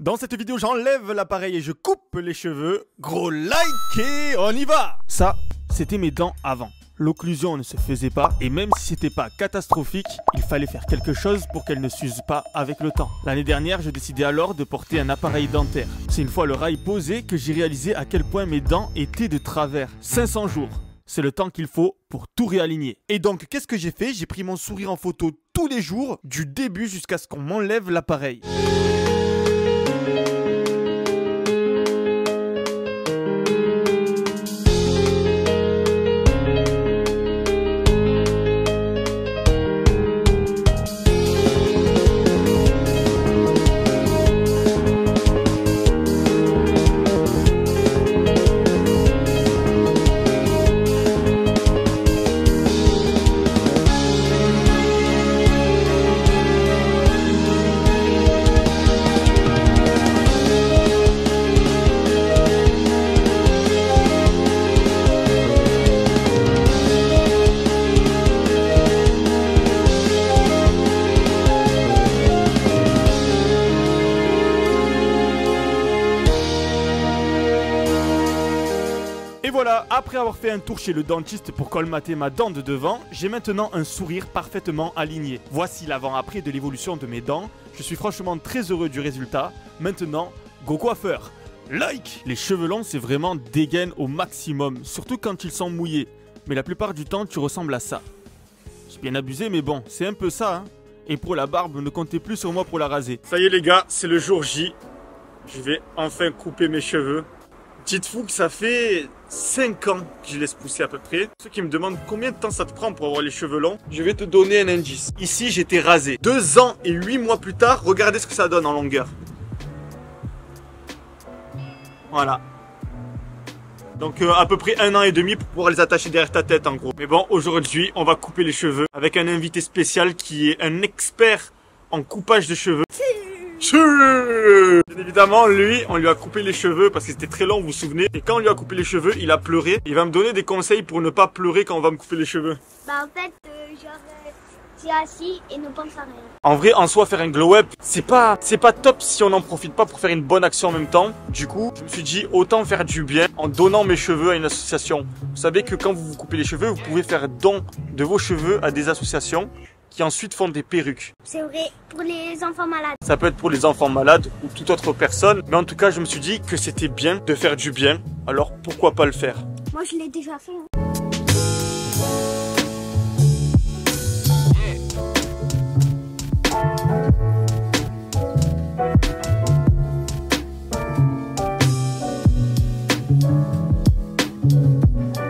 Dans cette vidéo, j'enlève l'appareil et je coupe les cheveux. Gros like et on y va! Ça, c'était mes dents avant. L'occlusion ne se faisait pas et même si c'était pas catastrophique, il fallait faire quelque chose pour qu'elle ne s'use pas avec le temps. L'année dernière, je décidais alors de porter un appareil dentaire. C'est une fois le rail posé que j'ai réalisé à quel point mes dents étaient de travers. 500 jours. C'est le temps qu'il faut pour tout réaligner. Et donc, qu'est-ce que j'ai fait? J'ai pris mon sourire en photo tous les jours, du début jusqu'à ce qu'on m'enlève l'appareil. Et voilà, après avoir fait un tour chez le dentiste pour colmater ma dent de devant, j'ai maintenant un sourire parfaitement aligné. Voici l'avant-après de l'évolution de mes dents. Je suis franchement très heureux du résultat. Maintenant, go coiffeur! Like! Les cheveux longs, c'est vraiment dégaine au maximum, surtout quand ils sont mouillés. Mais la plupart du temps, tu ressembles à ça. J'ai bien abusé, mais bon, c'est un peu ça, hein. Et pour la barbe, ne comptez plus sur moi pour la raser. Ça y est les gars, c'est le jour J. Je vais enfin couper mes cheveux. Dites-vous que ça fait 5 ans que je laisse pousser à peu près. Ceux qui me demandent combien de temps ça te prend pour avoir les cheveux longs, je vais te donner un indice. Ici, j'étais rasé. 2 ans et 8 mois plus tard, regardez ce que ça donne en longueur. Voilà. Donc à peu près 1 an et demi pour pouvoir les attacher derrière ta tête en gros. Mais bon, aujourd'hui, on va couper les cheveux avec un invité spécial qui est un expert en coupage de cheveux. Bien évidemment, lui, on lui a coupé les cheveux parce que c'était très long, vous vous souvenez. Et quand on lui a coupé les cheveux, il a pleuré. Il va me donner des conseils pour ne pas pleurer quand on va me couper les cheveux. Bah en fait, genre, t'es assis et ne pense à rien. En vrai, en soi, faire un glow-up, c'est pas top si on n'en profite pas pour faire une bonne action en même temps. Du coup, je me suis dit, autant faire du bien en donnant mes cheveux à une association. Vous savez que quand vous vous coupez les cheveux, vous pouvez faire don de vos cheveux à des associations qui ensuite font des perruques. C'est vrai, pour les enfants malades. Ça peut être pour les enfants malades ou toute autre personne. Mais en tout cas, je me suis dit que c'était bien de faire du bien. Alors, pourquoi pas le faire? Moi, je l'ai déjà fait. Hein.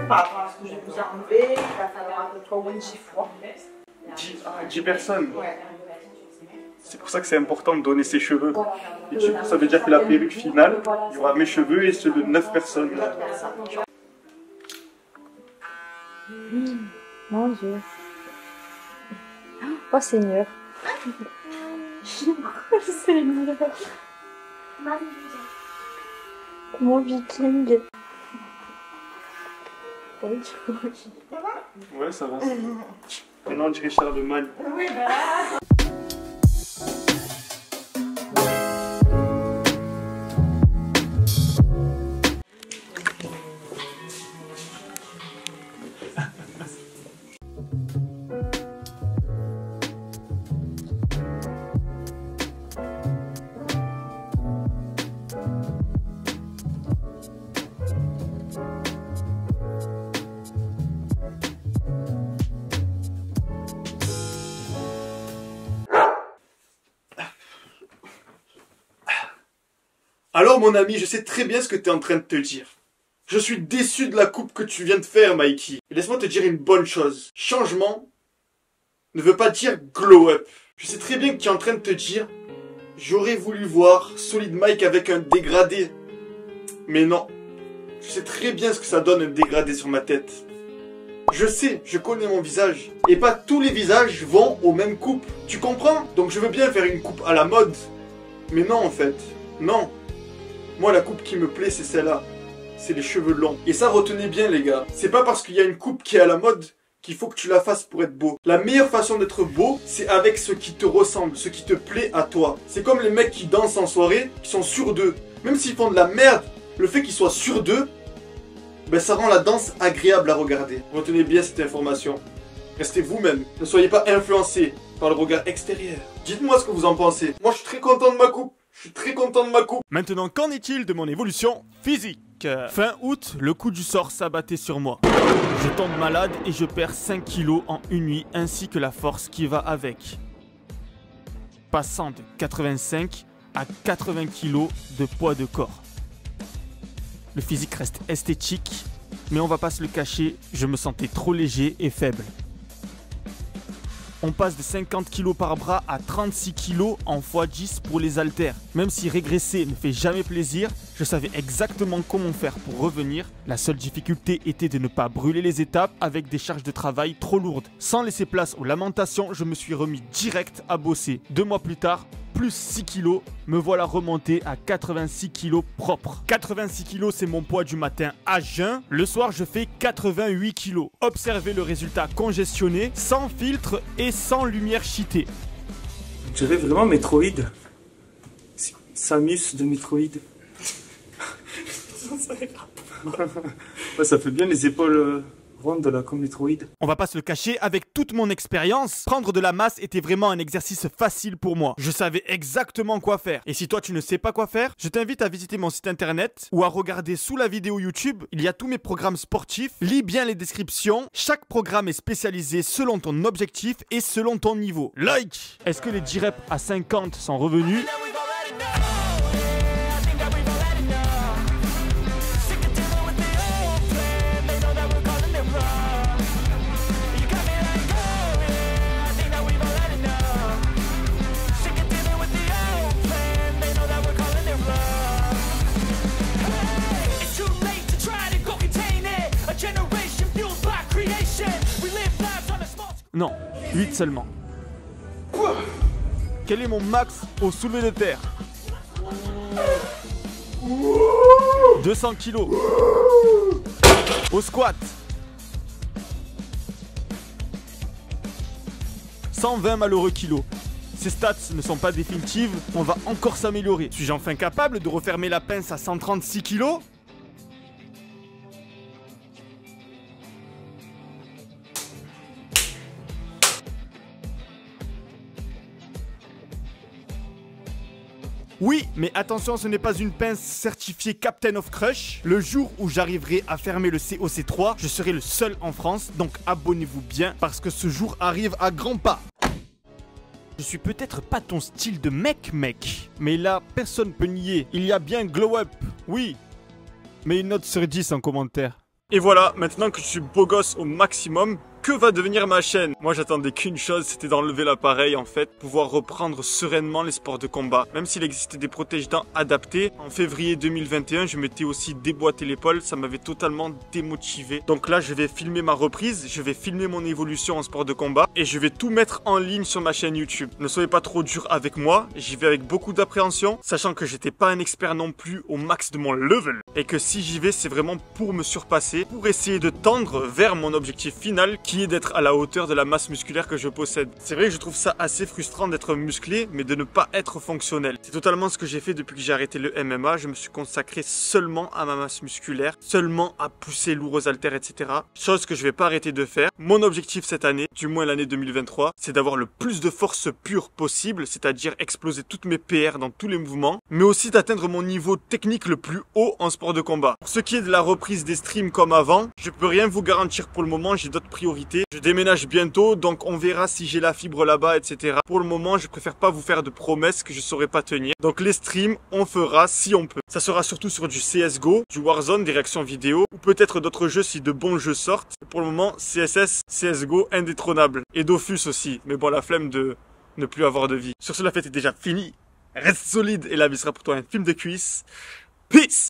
Par rapport à ce que je vous ai enlevé, il va falloir à peu près 10 fois. 10 personnes. Ouais. C'est pour ça que c'est important de donner ses cheveux. Et du coup, ça veut dire que la perruque finale, il y aura mes cheveux et ceux de 9 personnes. Mon Dieu. Oh Seigneur. Oh Seigneur. Mon viking. Ouais, ça va. Maintenant, on dirait Charlemagne. Oui, ben là. Alors mon ami, je sais très bien ce que tu es en train de te dire. Je suis déçu de la coupe que tu viens de faire, Mikey. Et laisse-moi te dire une bonne chose. Changement ne veut pas dire glow up. Je sais très bien que tu es en train de te dire, j'aurais voulu voir Solid Mike avec un dégradé. Mais non. Je sais très bien ce que ça donne un dégradé sur ma tête. Je sais, je connais mon visage. Et pas tous les visages vont aux mêmes coupes. Tu comprends? Donc je veux bien faire une coupe à la mode. Mais non en fait. Non. Moi, la coupe qui me plaît, c'est celle-là. C'est les cheveux longs. Et ça, retenez bien, les gars. C'est pas parce qu'il y a une coupe qui est à la mode qu'il faut que tu la fasses pour être beau. La meilleure façon d'être beau, c'est avec ce qui te ressemble, ce qui te plaît à toi. C'est comme les mecs qui dansent en soirée, qui sont sûrs d'eux. Même s'ils font de la merde, le fait qu'ils soient sûrs d'eux, ben ça rend la danse agréable à regarder. Retenez bien cette information. Restez vous-même. Ne soyez pas influencés par le regard extérieur. Dites-moi ce que vous en pensez. Moi, je suis très content de ma coupe. Je suis très content de ma coupe. Maintenant, qu'en est-il de mon évolution physique? Fin août, le coup du sort s'abattait sur moi. Je tombe malade et je perds 5 kilos en une nuit, ainsi que la force qui va avec. Passant de 85 à 80 kilos de poids de corps. Le physique reste esthétique, mais on va pas se le cacher, je me sentais trop léger et faible. On passe de 50 kg par bras à 36 kg en x10 pour les haltères. Même si régresser ne fait jamais plaisir, je savais exactement comment faire pour revenir. La seule difficulté était de ne pas brûler les étapes avec des charges de travail trop lourdes. Sans laisser place aux lamentations, je me suis remis direct à bosser. 2 mois plus tard, plus 6 kg, me voilà remonté à 86 kg propre. 86 kg, c'est mon poids du matin à jeun. Le soir, je fais 88 kg. Observez le résultat congestionné, sans filtre et sans lumière cheatée. On dirait vraiment Metroid. Samus de Metroid. Ouais, ça fait bien les épaules rondes là, comme Metroid. On va pas se le cacher, avec toute mon expérience, prendre de la masse était vraiment un exercice facile pour moi. Je savais exactement quoi faire. Et si toi tu ne sais pas quoi faire, je t'invite à visiter mon site internet ou à regarder sous la vidéo YouTube. Il y a tous mes programmes sportifs. Lis bien les descriptions. Chaque programme est spécialisé selon ton objectif et selon ton niveau. Like! Est-ce que les 10 reps à 50 sont revenus? Non, 8 seulement. Quel est mon max au soulevé de terre? 200 kilos. Au squat. 120 malheureux kilos. Ces stats ne sont pas définitives, on va encore s'améliorer. Suis-je enfin capable de refermer la pince à 136 kilos? Oui, mais attention, ce n'est pas une pince certifiée Captain of Crush. Le jour où j'arriverai à fermer le COC3, je serai le seul en France, donc abonnez-vous bien parce que ce jour arrive à grands pas. Je suis peut-être pas ton style de mec, mais là, personne peut nier. Il y a bien Glow Up, oui, mais une note sur 10 en commentaire. Et voilà, maintenant que je suis beau gosse au maximum, que va devenir ma chaîne? Moi j'attendais qu'une chose, c'était d'enlever l'appareil en fait, pouvoir reprendre sereinement les sports de combat. Même s'il existait des protège-dents adaptés, en février 2021 je m'étais aussi déboîté l'épaule, ça m'avait totalement démotivé. Donc là je vais filmer ma reprise, je vais filmer mon évolution en sport de combat et je vais tout mettre en ligne sur ma chaîne YouTube. Ne soyez pas trop dur avec moi, j'y vais avec beaucoup d'appréhension, sachant que j'étais pas un expert non plus au max de mon level. Et que si j'y vais c'est vraiment pour me surpasser, pour essayer de tendre vers mon objectif final qui est d'être à la hauteur de la masse musculaire que je possède. C'est vrai que je trouve ça assez frustrant d'être musclé, mais de ne pas être fonctionnel. C'est totalement ce que j'ai fait depuis que j'ai arrêté le MMA. Je me suis consacré seulement à ma masse musculaire, seulement à pousser lourd aux haltères, etc. Chose que je vais pas arrêter de faire. Mon objectif cette année, du moins l'année 2023, c'est d'avoir le plus de force pure possible, c'est-à-dire exploser toutes mes PR dans tous les mouvements, mais aussi d'atteindre mon niveau technique le plus haut en sport de combat. Pour ce qui est de la reprise des streams comme avant, je peux rien vous garantir pour le moment, j'ai d'autres priorités. Je déménage bientôt, donc on verra si j'ai la fibre là-bas, etc. Pour le moment, je préfère pas vous faire de promesses que je saurais pas tenir. Donc les streams, on fera si on peut. Ça sera surtout sur du CSGO, du Warzone, des réactions vidéo, ou peut-être d'autres jeux si de bons jeux sortent. Pour le moment, CSS, CSGO, indétrônable. Et Dofus aussi, mais bon, la flemme de ne plus avoir de vie. Sur ce, la fête est déjà finie. Reste solide et la vie sera pour toi un film de cuisse. Peace!